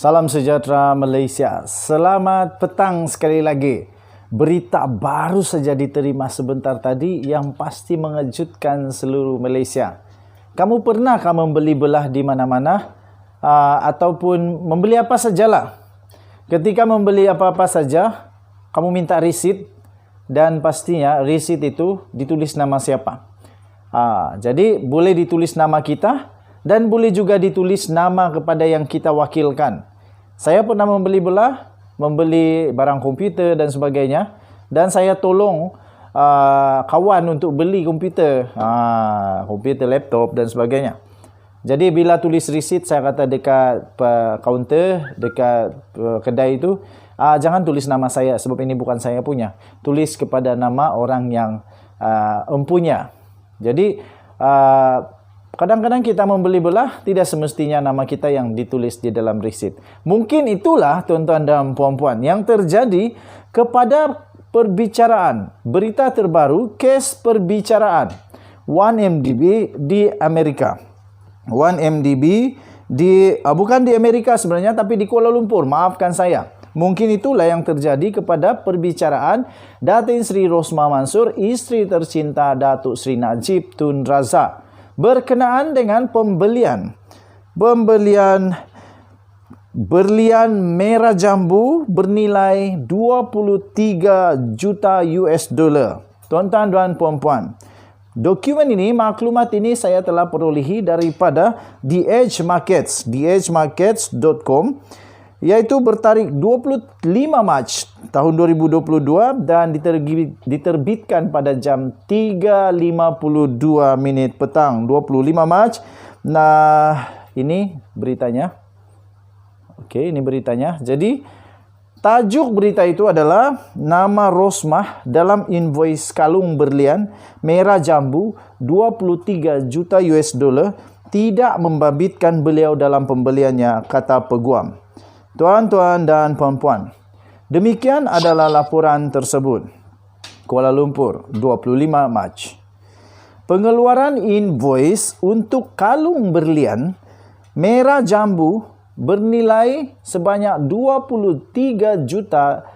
Salam sejahtera Malaysia. Selamat petang sekali lagi. Berita baru saja diterima sebentar tadi yang pasti mengejutkan seluruh Malaysia. Kamu pernahkah membeli belah di mana-mana? Ataupun membeli apa sajalah? Ketika membeli apa-apa saja, kamu minta risit dan pastinya risit itu ditulis nama siapa. Jadi boleh ditulis nama kita dan boleh juga ditulis nama kepada yang kita wakilkan. Saya pernah membeli belah, membeli barang komputer dan sebagainya, dan saya tolong kawan untuk beli komputer, komputer, laptop dan sebagainya. Jadi bila tulis risit, saya kata dekat kaunter, dekat kedai itu, jangan tulis nama saya sebab ini bukan saya punya. Tulis kepada nama orang yang empunya. Jadi kadang-kadang kita membeli belah, tidak semestinya nama kita yang ditulis di dalam risit. Mungkin itulah tuan-tuan dan puan-puan yang terjadi kepada perbicaraan. Berita terbaru, kes perbicaraan 1MDB di Amerika. 1MDB bukan di Amerika sebenarnya, tapi di Kuala Lumpur. Maafkan saya. Mungkin itulah yang terjadi kepada perbicaraan Datin Sri Rosmah Mansor, isteri tercinta Datuk Sri Najib Tun Razak, berkenaan dengan pembelian berlian merah jambu bernilai 23 juta US dollar. Tuan-tuan dan puan-puan, dokumen ini, maklumat ini saya telah perolehi daripada The Edge Markets, theedgemarkets.com, iaitu bertarikh 25 Mac tahun 2022 dan diterbitkan pada jam 3.52 minit petang 25 Mac. Nah, ini beritanya. Okey, ini beritanya. Jadi, tajuk berita itu adalah nama Rosmah dalam invoice kalung berlian merah jambu 23 juta US dollar tidak membabitkan beliau dalam pembeliannya, kata peguam. Tuan-tuan dan puan-puan, demikian adalah laporan tersebut. Kuala Lumpur, 25 Mac. Pengeluaran invoice untuk kalung berlian merah jambu bernilai sebanyak 23 juta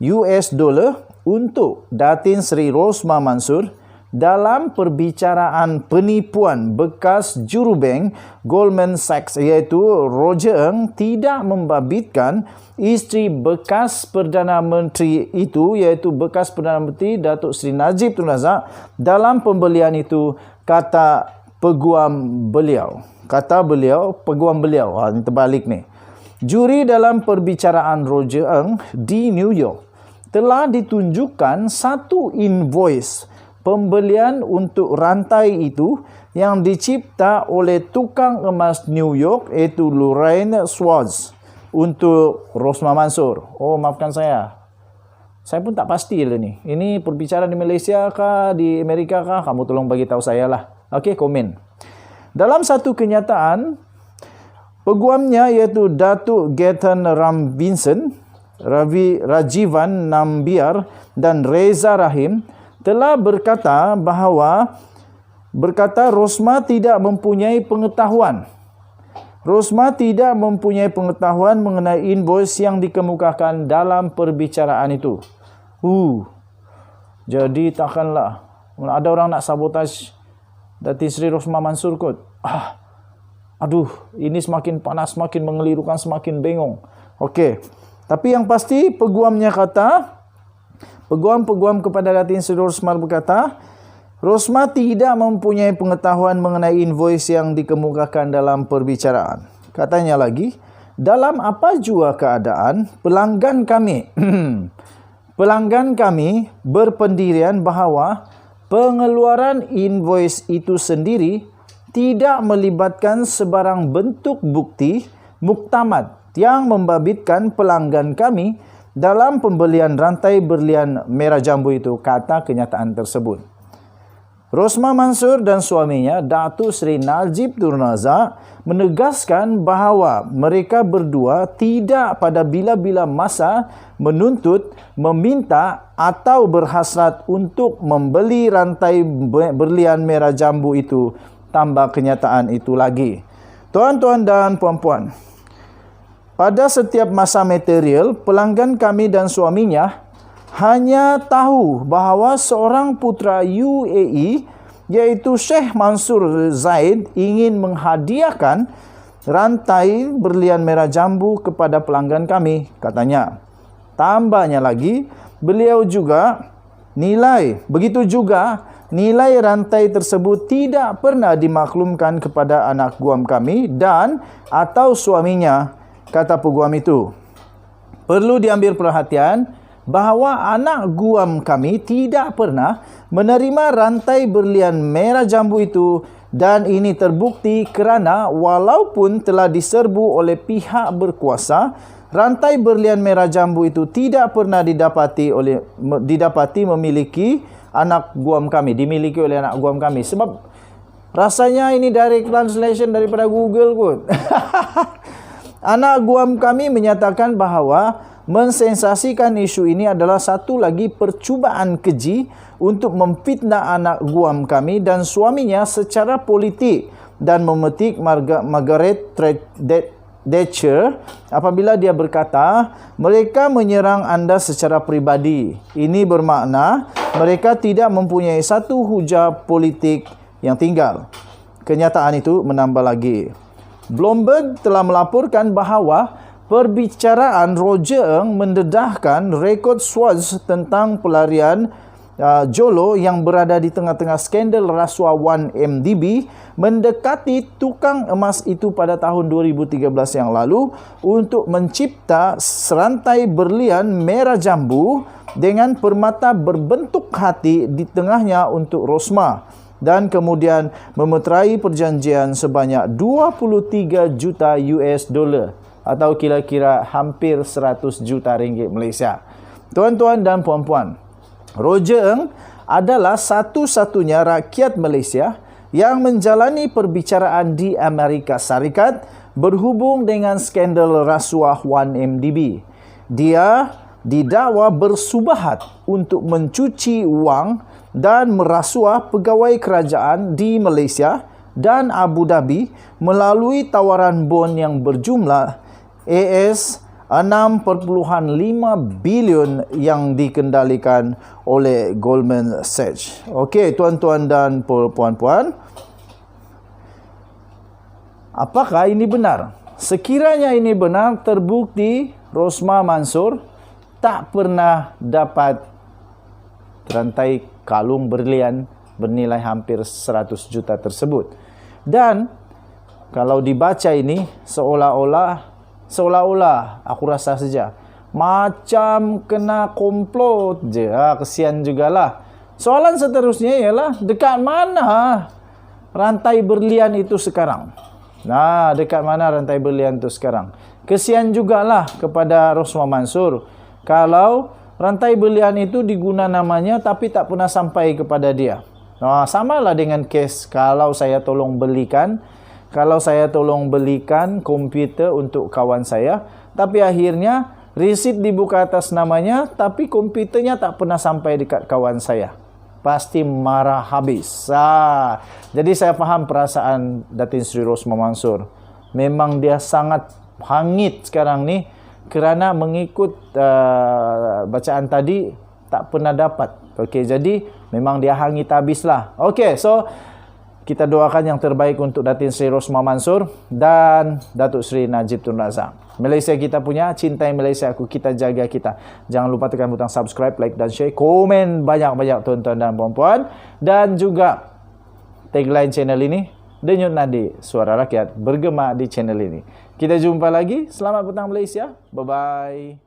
US dollar untuk Datin Sri Rosmah Mansor dalam perbicaraan penipuan bekas jurubank Goldman Sachs, iaitu Roger Ng tidak membabitkan isteri bekas Perdana Menteri itu, iaitu bekas Perdana Menteri Datuk Seri Najib Tun Razak dalam pembelian itu, kata peguam beliau. Peguam beliau. Ini terbalik ni. Juri dalam perbicaraan Roger Ng di New York telah ditunjukkan satu invoice pembelian untuk rantai itu yang dicipta oleh tukang emas New York, iaitu Lorraine Schwartz, untuk Rosmah Mansor. Oh, maafkan saya. Saya pun tak pasti lah ni. Ini perbicaraan di Malaysia kah, di Amerika kah? Kamu tolong bagi tahu saya lah. Okey, komen. Dalam satu kenyataan, peguamnya iaitu Datuk Gaten Ram Vincent, Rajivan Nambiar dan Reza Rahim telah berkata Rosmah tidak mempunyai pengetahuan. Rosmah tidak mempunyai pengetahuan mengenai invoice yang dikemukakan dalam perbicaraan itu. Jadi takkanlah ada orang nak sabotaj Datin Sri Rosmah Mansor kot. Aduh, ini semakin panas, semakin mengelirukan, semakin bengong. Okey. Tapi yang pasti peguamnya kata, Peguam kepada Datin Sri Rosmah berkata, Rosmah tidak mempunyai pengetahuan mengenai invoice yang dikemukakan dalam perbicaraan. Katanya lagi, dalam apa jua keadaan, pelanggan kami berpendirian bahawa pengeluaran invoice itu sendiri tidak melibatkan sebarang bentuk bukti muktamad yang membabitkan pelanggan kami dalam pembelian rantai berlian merah jambu itu, kata kenyataan tersebut. Rosmah Mansor dan suaminya, Datuk Seri Najib Tun Razak, menegaskan bahawa mereka berdua tidak pada bila-bila masa menuntut, meminta atau berhasrat untuk membeli rantai berlian merah jambu itu. Tambah kenyataan itu lagi. Tuan-tuan dan puan-puan, Pada setiap masa material, pelanggan kami dan suaminya hanya tahu bahawa seorang putera UAE iaitu Sheikh Mansur Zaid ingin menghadiahkan rantai berlian merah jambu kepada pelanggan kami, katanya. Tambahnya lagi, begitu juga nilai rantai tersebut tidak pernah dimaklumkan kepada anak guam kami dan atau suaminya, kata peguam itu. Perlu diambil perhatian bahawa anak guam kami tidak pernah menerima rantai berlian merah jambu itu, dan ini terbukti kerana walaupun telah diserbu oleh pihak berkuasa, rantai berlian merah jambu itu tidak pernah dimiliki oleh anak guam kami. Sebab rasanya ini direct translation daripada Google kot. Anak guam kami menyatakan bahawa mensensasikan isu ini adalah satu lagi percubaan keji untuk memfitnah anak guam kami dan suaminya secara politik dan memetik Margaret Thatcher apabila dia berkata, mereka menyerang anda secara pribadi. Ini bermakna mereka tidak mempunyai satu hujah politik yang tinggal. Kenyataan itu menambah lagi. Bloomberg telah melaporkan bahawa perbicaraan Roger Ng mendedahkan rekod Swatch tentang pelarian Jolo yang berada di tengah-tengah skandal rasuah 1MDB mendekati tukang emas itu pada tahun 2013 yang lalu untuk mencipta serantai berlian merah jambu dengan permata berbentuk hati di tengahnya untuk Rosmah, dan kemudian memeterai perjanjian sebanyak 23 juta US dollar atau kira-kira hampir 100 juta ringgit Malaysia. Tuan-tuan dan puan-puan, Roger Ng adalah satu-satunya rakyat Malaysia yang menjalani perbicaraan di Amerika Syarikat berhubung dengan skandal rasuah 1MDB. Dia didakwa bersubahat untuk mencuci wang dan merasuah pegawai kerajaan di Malaysia dan Abu Dhabi melalui tawaran bon yang berjumlah AS 6.5 bilion yang dikendalikan oleh Goldman Sachs. Okey, tuan-tuan dan puan-puan, apakah ini benar? Sekiranya ini benar, terbukti Rosmah Mansur tak pernah dapat rantai kalung berlian bernilai hampir 100 juta tersebut. Dan kalau dibaca ini seolah-olah aku rasa saja macam kena komplot je. Kesian jugalah. Soalan seterusnya ialah, dekat mana rantai berlian itu sekarang? Dekat mana rantai berlian itu sekarang? Kesian jugalah kepada Rosmah Mansur kalau rantai berlian itu diguna namanya tapi tak pernah sampai kepada dia. Samalah dengan kes kalau saya tolong belikan komputer untuk kawan saya, tapi akhirnya resit dibuka atas namanya, tapi komputernya tak pernah sampai dekat kawan saya. Pasti marah habis. Jadi saya faham perasaan Datin Sri Rosmah Mansur. Memang dia sangat hangit sekarang ni kerana mengikut bacaan tadi tak pernah dapat. Okey, jadi memang dia hangit habislah. Okey, so kita doakan yang terbaik untuk Datin Sri Rosmah Mansur dan Datuk Sri Najib Tun Razak. Malaysia kita punya, cintai Malaysia aku, kita jaga kita. Jangan lupa tekan butang subscribe, like dan share, komen banyak-banyak tuan-tuan dan puan-puan. Dan juga tagline channel ini, Denyut Nadi, suara rakyat bergema di channel ini. Kita jumpa lagi. Selamat petang Malaysia. Bye-bye.